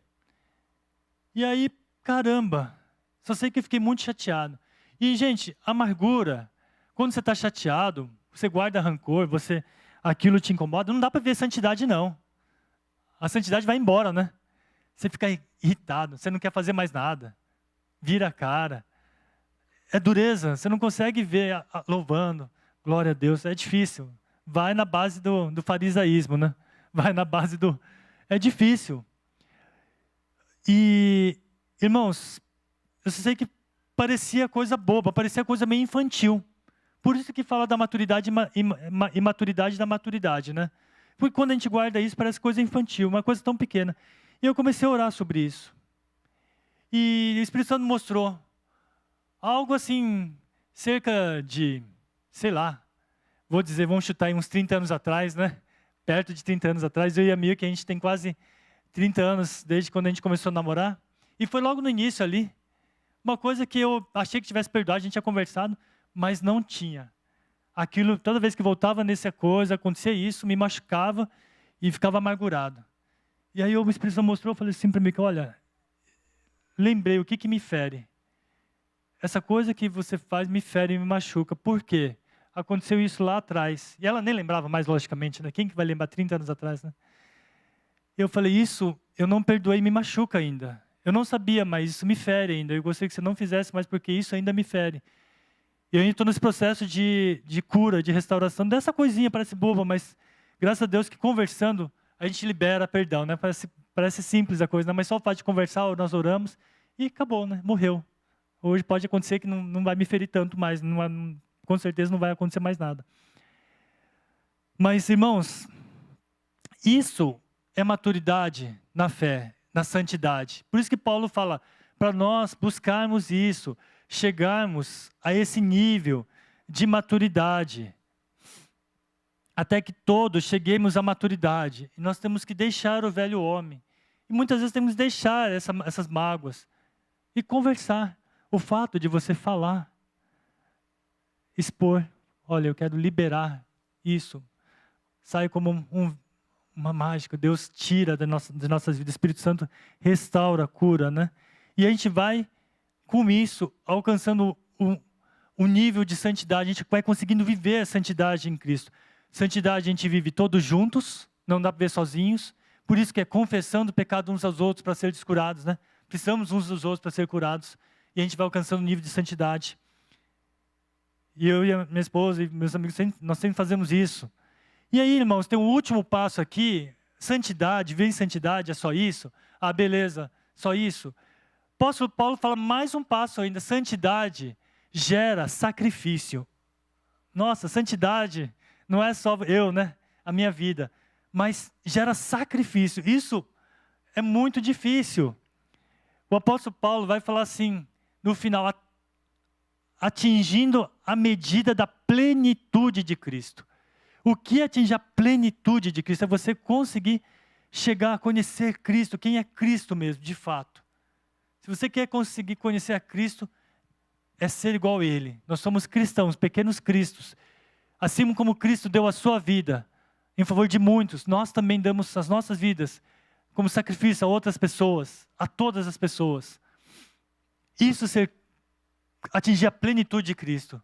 E aí, caramba, só sei que eu fiquei muito chateado. E, gente, amargura, quando você está chateado, você guarda rancor, aquilo te incomoda, não dá para ver santidade, não. A santidade vai embora, né? Você fica irritado, você não quer fazer mais nada. Vira a cara. É dureza, você não consegue ver louvando. Glória a Deus, é difícil. Vai na base do farisaísmo, né? Vai na base do... É difícil. E, irmãos, eu sei que parecia coisa boba, parecia coisa meio infantil. Por isso que fala da maturidade e maturidade da maturidade, né? Porque quando a gente guarda isso, parece coisa infantil, uma coisa tão pequena. E eu comecei a orar sobre isso. E o Espírito Santo mostrou algo assim, cerca de, sei lá, vamos chutar aí uns 30 anos atrás, né? Perto de 30 anos atrás, eu e a Mia, que a gente tem quase 30 anos desde quando a gente começou a namorar. E foi logo no início ali, uma coisa que eu achei que tivesse perdoado, a gente tinha conversado, mas não tinha. Aquilo, toda vez que voltava nessa coisa, acontecia isso, me machucava e ficava amargurado. E aí o Espírito Santo mostrou, eu falei assim para mim, olha, lembrei o que me fere. Essa coisa que você faz me fere e me machuca. Por quê? Aconteceu isso lá atrás. E ela nem lembrava mais, logicamente, né? Quem que vai lembrar 30 anos atrás, né? Eu falei, isso eu não perdoei e me machuca ainda. Eu não sabia, mas isso me fere ainda. Eu gostaria que você não fizesse mais, porque isso ainda me fere. E eu estou nesse processo de cura, de restauração, dessa coisinha, parece boba, mas graças a Deus que conversando, a gente libera perdão, né? Parece simples a coisa, né? Mas só o fato de conversar, nós oramos e acabou, né? Morreu. Hoje pode acontecer que não vai me ferir tanto mais, com certeza não vai acontecer mais nada. Mas, irmãos, isso é maturidade na fé, na santidade. Por isso que Paulo fala, para nós buscarmos isso, chegarmos a esse nível de maturidade, até que todos cheguemos à maturidade. E nós temos que deixar o velho homem. E muitas vezes temos que deixar essas mágoas e conversar. O fato de você falar, expor, olha, eu quero liberar isso. Sai como uma mágica, Deus tira das nossas vidas, o Espírito Santo restaura, cura, né? E a gente vai, com isso, alcançando um nível de santidade, a gente vai conseguindo viver a santidade em Cristo. Santidade a gente vive todos juntos, não dá para ver sozinhos, por isso que é confessando o pecado uns aos outros para ser curados, né? Precisamos uns dos outros para ser curados, e a gente vai alcançando um nível de santidade. E eu e a minha esposa e meus amigos, nós sempre fazemos isso. E aí, irmãos, tem um último passo aqui, santidade, viver em santidade, é só isso? Ah, beleza, só isso. O apóstolo Paulo fala mais um passo ainda, santidade gera sacrifício. Nossa, santidade não é só eu, né? A minha vida, mas gera sacrifício. Isso é muito difícil. O apóstolo Paulo vai falar assim, no final, atingindo a medida da plenitude de Cristo. O que é atingir a plenitude de Cristo? É você conseguir chegar a conhecer Cristo, quem é Cristo mesmo, de fato. Se você quer conseguir conhecer a Cristo, é ser igual a Ele. Nós somos cristãos, pequenos cristos. Assim como Cristo deu a sua vida em favor de muitos, nós também damos as nossas vidas como sacrifício a outras pessoas, a todas as pessoas. Isso atingir a plenitude de Cristo.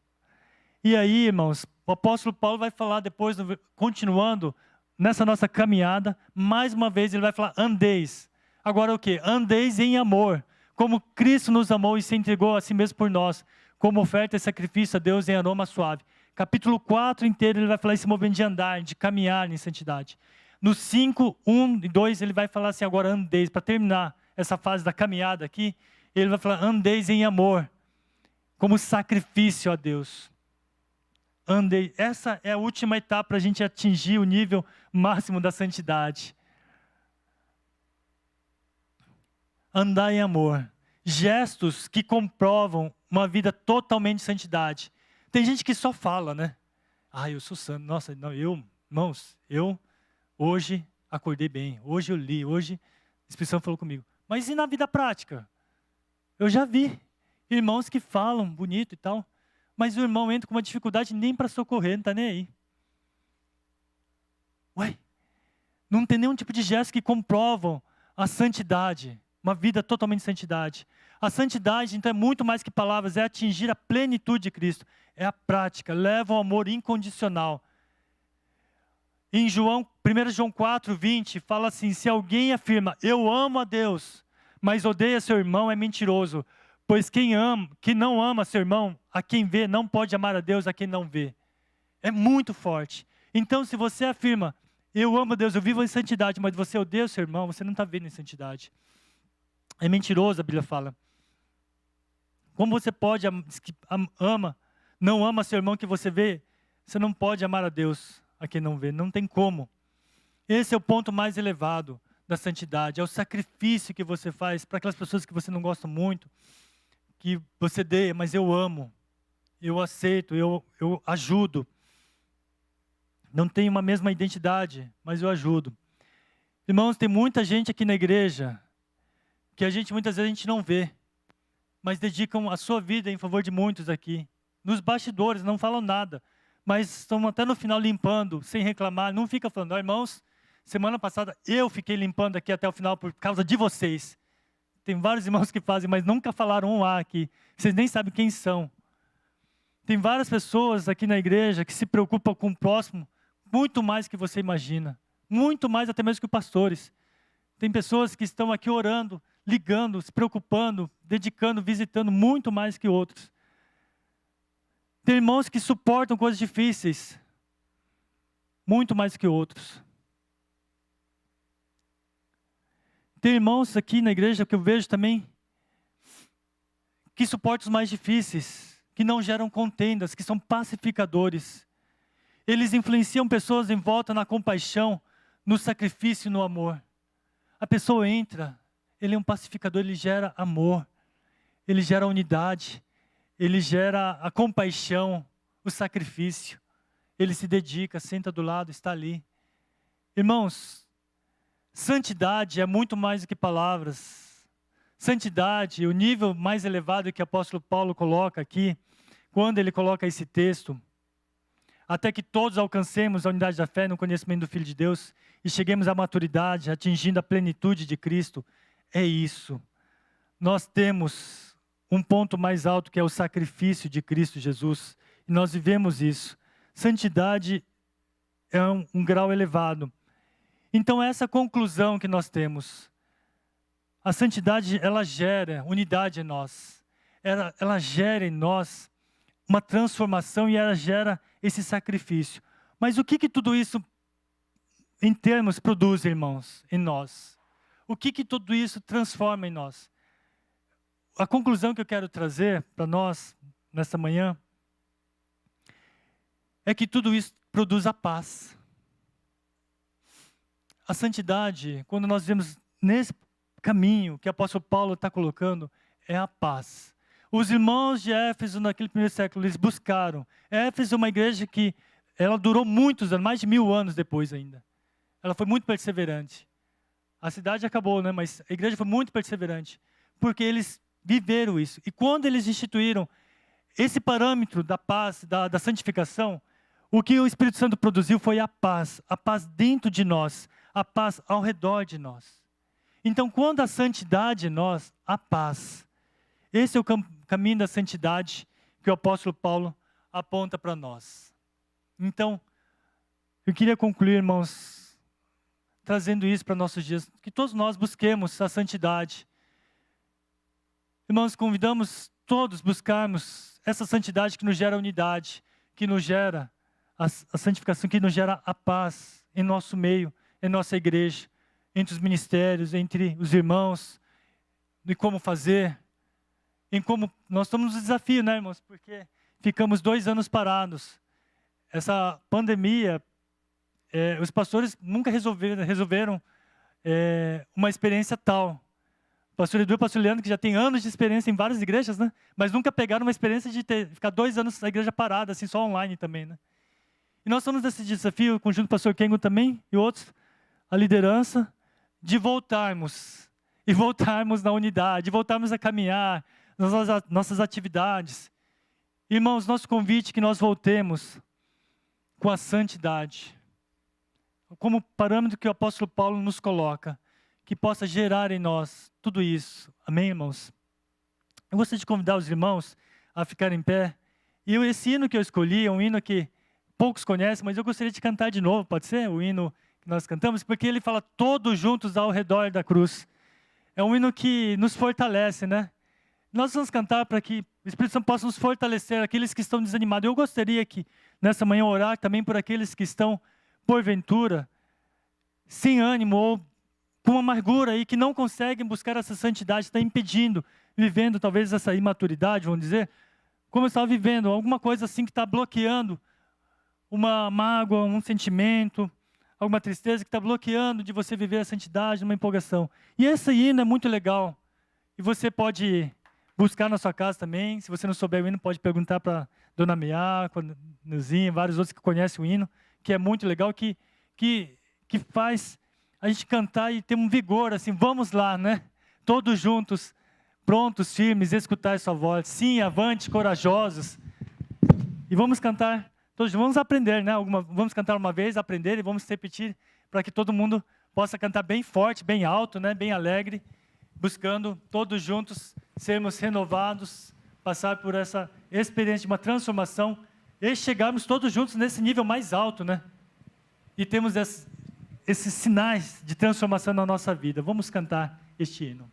E aí, irmãos, o apóstolo Paulo vai falar depois, continuando nessa nossa caminhada, mais uma vez ele vai falar, andeis. Agora o quê? Andeis em amor, como Cristo nos amou e se entregou a si mesmo por nós, como oferta e sacrifício a Deus em aroma suave. Capítulo 4 inteiro ele vai falar esse movimento de andar, de caminhar em santidade. No 5, 1 e 2 ele vai falar assim, agora andeis, para terminar essa fase da caminhada aqui, ele vai falar, andeis em amor, como sacrifício a Deus. Andei. Essa é a última etapa para a gente atingir o nível máximo da santidade. Andar em amor. Gestos que comprovam uma vida totalmente de santidade. Tem gente que só fala, né? Ah, eu sou santo. Nossa, não, irmãos, eu hoje acordei bem. Hoje eu li, hoje a Espírito Santo falou comigo. Mas e na vida prática? Eu já vi irmãos que falam bonito e tal, mas o irmão entra com uma dificuldade nem para socorrer, não está nem aí. Ué, não tem nenhum tipo de gesto que comprovam a santidade, uma vida totalmente de santidade. A santidade, então, é muito mais que palavras, é atingir a plenitude de Cristo. É a prática, leva ao amor incondicional. Em 1 João 4, 20, fala assim, se alguém afirma, eu amo a Deus, mas odeia seu irmão, é mentiroso. Pois quem não ama seu irmão, a quem vê, não pode amar a Deus a quem não vê. É muito forte. Então, se você afirma, eu amo a Deus, eu vivo em santidade, mas você odeia o seu irmão, você não está vendo em santidade. É mentiroso, a Bíblia fala. Como você pode, não ama seu irmão que você vê, você não pode amar a Deus a quem não vê. Não tem como. Esse é o ponto mais elevado da santidade. É o sacrifício que você faz para aquelas pessoas que você não gosta muito, que você dê, mas eu amo, eu aceito, eu ajudo. Não tenho uma mesma identidade, mas eu ajudo. Irmãos, tem muita gente aqui na igreja que muitas vezes a gente não vê, mas dedicam a sua vida em favor de muitos aqui. Nos bastidores, não falam nada, mas estão até no final limpando, sem reclamar. Não fica falando, irmãos, Semana passada eu fiquei limpando aqui até o final por causa de vocês. Tem vários irmãos que fazem, mas nunca falaram um A aqui. Vocês nem sabem quem são. Tem várias pessoas aqui na igreja que se preocupam com o próximo muito mais que você imagina. Muito mais até mesmo que os pastores. Tem pessoas que estão aqui orando, ligando, se preocupando, dedicando, visitando muito mais que outros. Tem irmãos que suportam coisas difíceis muito mais que outros. Tem irmãos aqui na igreja que eu vejo também que suportam os mais difíceis, que não geram contendas, que são pacificadores. Eles influenciam pessoas em volta na compaixão, no sacrifício e no amor. A pessoa entra, ele é um pacificador, ele gera amor, ele gera unidade, ele gera a compaixão, o sacrifício. Ele se dedica, senta do lado, está ali. Irmãos, santidade é muito mais do que palavras. Santidade, o nível mais elevado que o apóstolo Paulo coloca aqui, quando ele coloca esse texto, até que todos alcancemos a unidade da fé no conhecimento do Filho de Deus e cheguemos à maturidade, atingindo a plenitude de Cristo, é isso. Nós temos um ponto mais alto que é o sacrifício de Cristo Jesus, e nós vivemos isso. Santidade é um grau elevado. Então essa conclusão que nós temos, a santidade ela gera unidade em nós, ela gera em nós uma transformação e ela gera esse sacrifício. Mas o que tudo isso em termos produz, irmãos, em nós? O que tudo isso transforma em nós? A conclusão que eu quero trazer para nós nesta manhã é que tudo isso produz a paz. A santidade, quando nós vemos nesse caminho que o apóstolo Paulo está colocando, é a paz. Os irmãos de Éfeso, naquele primeiro século, eles buscaram. Éfeso é uma igreja que ela durou muitos anos, mais de 1000 anos depois ainda. Ela foi muito perseverante. A cidade acabou, né? Mas a igreja foi muito perseverante, porque eles viveram isso. E quando eles instituíram esse parâmetro da paz, da santificação, o que o Espírito Santo produziu foi a paz dentro de nós, a paz ao redor de nós. Então, quando a santidade em nós, a paz. Esse é o caminho da santidade que o apóstolo Paulo aponta para nós. Então, eu queria concluir, irmãos, trazendo isso para nossos dias, que todos nós busquemos a santidade. Irmãos, convidamos todos a buscarmos essa santidade que nos gera unidade, que nos gera a santificação, que nos gera a paz em nosso meio, em nossa igreja, entre os ministérios, entre os irmãos, de como fazer, em como nós estamos no desafio, né, irmãos? Porque ficamos 2 anos parados. Essa pandemia, os pastores nunca resolveram uma experiência tal. O pastor Edu e o pastor Leandro, que já tem anos de experiência em várias igrejas, né? Mas nunca pegaram uma experiência de ficar 2 anos na igreja parada, assim, só online também, né? E nós estamos nesse desafio, conjunto do pastor Kengo também, e outros, a liderança, de voltarmos, e voltarmos na unidade, voltarmos a caminhar nas nossas atividades. Irmãos, nosso convite é que nós voltemos com a santidade, como parâmetro que o apóstolo Paulo nos coloca, que possa gerar em nós tudo isso. Amém, irmãos? Eu gostaria de convidar os irmãos a ficarem em pé. E esse hino que eu escolhi é um hino que poucos conhecem, mas eu gostaria de cantar de novo, pode ser? O hino que nós cantamos, porque ele fala todos juntos ao redor da cruz. É um hino que nos fortalece, né? Nós vamos cantar para que o Espírito Santo possa nos fortalecer, aqueles que estão desanimados. Eu gostaria que nessa manhã orar também por aqueles que estão, porventura, sem ânimo ou com amargura e que não conseguem buscar essa santidade, está impedindo, vivendo talvez essa imaturidade, vamos dizer, como eu estava vivendo, alguma coisa assim que está bloqueando uma mágoa, um sentimento, alguma tristeza que está bloqueando de você viver a santidade numa empolgação. E esse hino é muito legal. E você pode buscar na sua casa também. Se você não souber o hino, pode perguntar para Dona Meá, com a Neuzinha, vários outros que conhecem o hino, que é muito legal, que faz a gente cantar e ter um vigor, assim, vamos lá, né? Todos juntos, prontos, firmes, escutar a sua voz. Sim, avante, corajosos. E vamos cantar, todos vamos aprender, né? Vamos cantar uma vez, aprender e vamos repetir para que todo mundo possa cantar bem forte, bem alto, né? Bem alegre, buscando todos juntos sermos renovados, passar por essa experiência de uma transformação e chegarmos todos juntos nesse nível mais alto, né? E temos esses sinais de transformação na nossa vida. Vamos cantar este hino.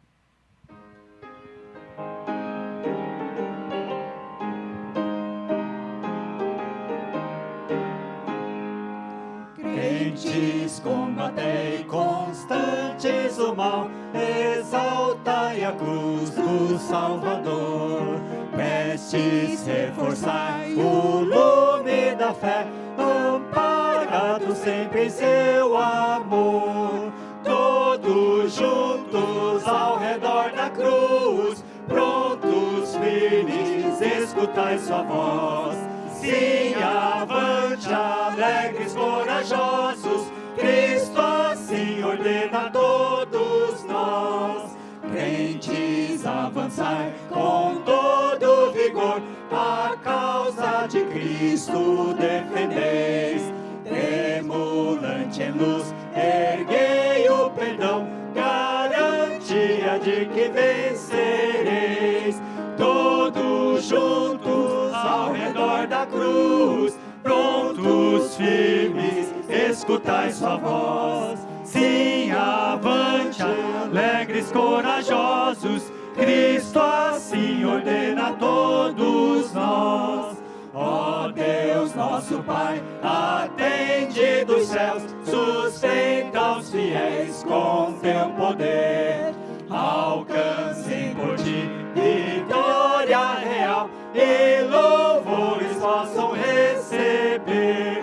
Crentes, combatei constantes o mal, exaltai a cruz do Salvador. Prestes, reforçai o lume da fé, amparado sempre em seu amor. Todos juntos ao redor da cruz, prontos, firmes, escutai sua voz. Sim, avante, alegres, corajosos, Cristo assim ordena a todos nós. Crentes, avançai com todo vigor, a causa de Cristo defendeis. Tremulante em luz, erguei o perdão, garantia de que vencereis. Todos juntos ao redor da cruz, prontos, firmes, escutai sua voz. Sim, avante, alegres, corajosos, Cristo assim ordena a todos nós. Ó Deus, nosso Pai, atende dos céus, sustenta os fiéis com teu poder. Alcancem por ti vitória real e louvores possam receber.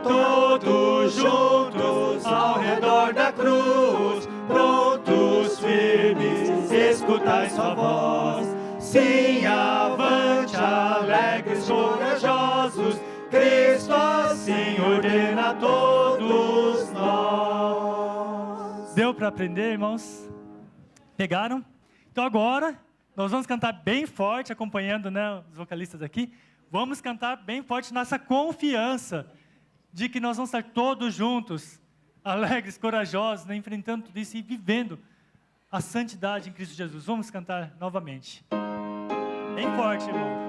Todos juntos ao redor da cruz, prontos, firmes, escutai sua voz. Sim, avante, alegres, corajosos, Cristo assim ordena a todos nós. Deu para aprender, irmãos? Pegaram? Então agora, nós vamos cantar bem forte, acompanhando, né, os vocalistas aqui. Vamos cantar bem forte nessa confiança de que nós vamos estar todos juntos, alegres, corajosos, né, enfrentando tudo isso e vivendo a santidade em Cristo Jesus. Vamos cantar novamente. Bem forte, irmão.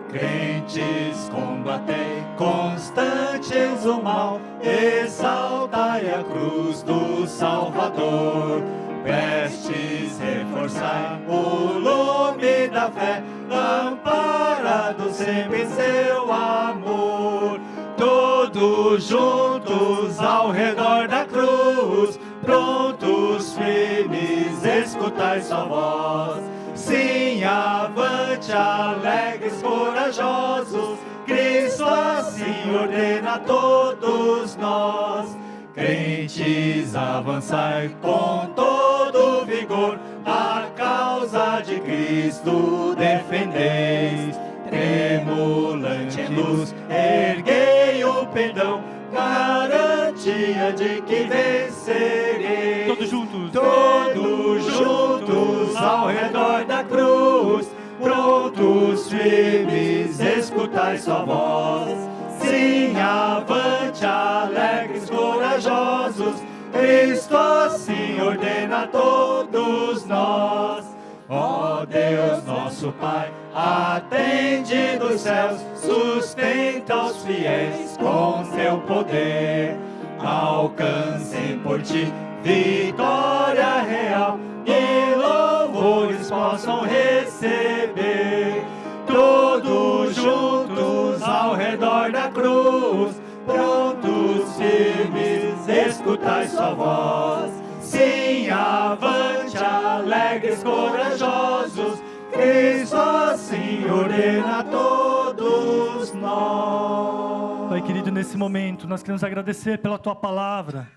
Crentes, combatei constantes o mal, exaltai a cruz do Salvador. Prestes, reforçai o lume da fé, amparado sempre em seu amor. Todos juntos ao redor da cruz, prontos, firmes, escutai sua voz. Sim, avante, alegres, corajosos, Cristo assim ordena a todos nós. Crentes, avançai com todo vigor, a causa de Cristo defendeis. Tremulante em luz, erguei o perdão, garantia de que vencereis. Todos juntos. Todos juntos ao redor da cruz, prontos, firmes, escutai sua voz. Sim, avante, alegres, corajosos, Cristo assim ordena a todos nós. Ó Deus, nosso Pai, atende dos céus, sustenta os fiéis com teu poder. Alcancem por ti vitória real e louvores possam receber. Todos juntos ao redor da cruz, prontos, firmes, escutai sua voz. Sim, avante, alegres, corajosos, Cristo assim ordena a todos nós. Pai querido, nesse momento nós queremos agradecer pela Tua palavra.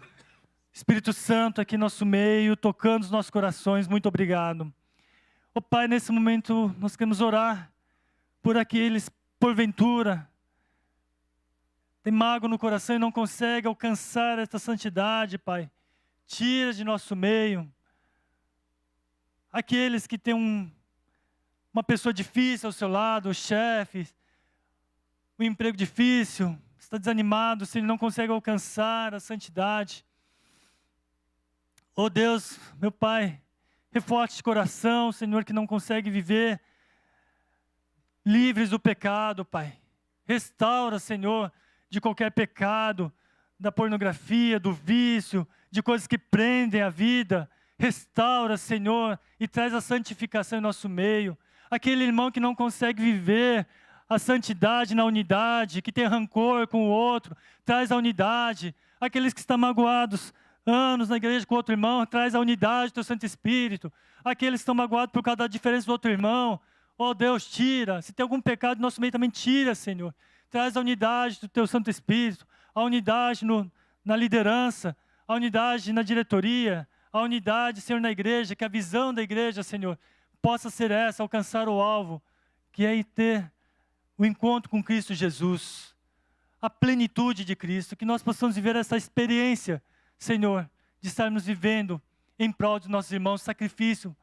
Espírito Santo aqui em nosso meio, tocando os nossos corações, muito obrigado. Ó Pai, nesse momento nós queremos orar por aqueles, porventura, tem mágoa no coração e não consegue alcançar esta santidade, Pai. Tira de nosso meio. Aqueles que têm uma pessoa difícil ao seu lado, o chefe, um emprego difícil, está desanimado, se ele não consegue alcançar a santidade. Oh Deus, meu Pai, reforte o coração, Senhor, que não consegue viver livres do pecado, Pai. Restaura, Senhor, de qualquer pecado, da pornografia, do vício, de coisas que prendem a vida. Restaura, Senhor, e traz a santificação em nosso meio. Aquele irmão que não consegue viver a santidade na unidade, que tem rancor com o outro, traz a unidade. Aqueles que estão magoados anos na igreja com outro irmão, traz a unidade do teu Santo Espírito. Aqueles que estão magoados por causa da diferença do outro irmão, oh Deus, tira. Se tem algum pecado no nosso meio, também tira, Senhor. Traz a unidade do teu Santo Espírito, a unidade na liderança, a unidade na diretoria, a unidade, Senhor, na igreja, que a visão da igreja, Senhor, possa ser essa, alcançar o alvo, que é ter o encontro com Cristo Jesus, a plenitude de Cristo, que nós possamos viver essa experiência, Senhor, de estarmos vivendo em prol dos nossos irmãos, sacrifício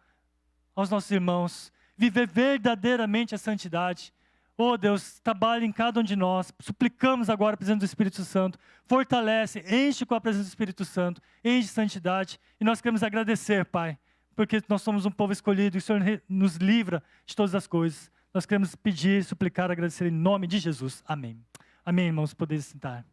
aos nossos irmãos, viver verdadeiramente a santidade. Oh Deus, trabalha em cada um de nós, suplicamos agora a presença do Espírito Santo, fortalece, enche com a presença do Espírito Santo, enche de santidade, e nós queremos agradecer, Pai, porque nós somos um povo escolhido e o Senhor nos livra de todas as coisas. Nós queremos pedir, suplicar, agradecer em nome de Jesus. Amém. Amém, irmãos, podeis sentar.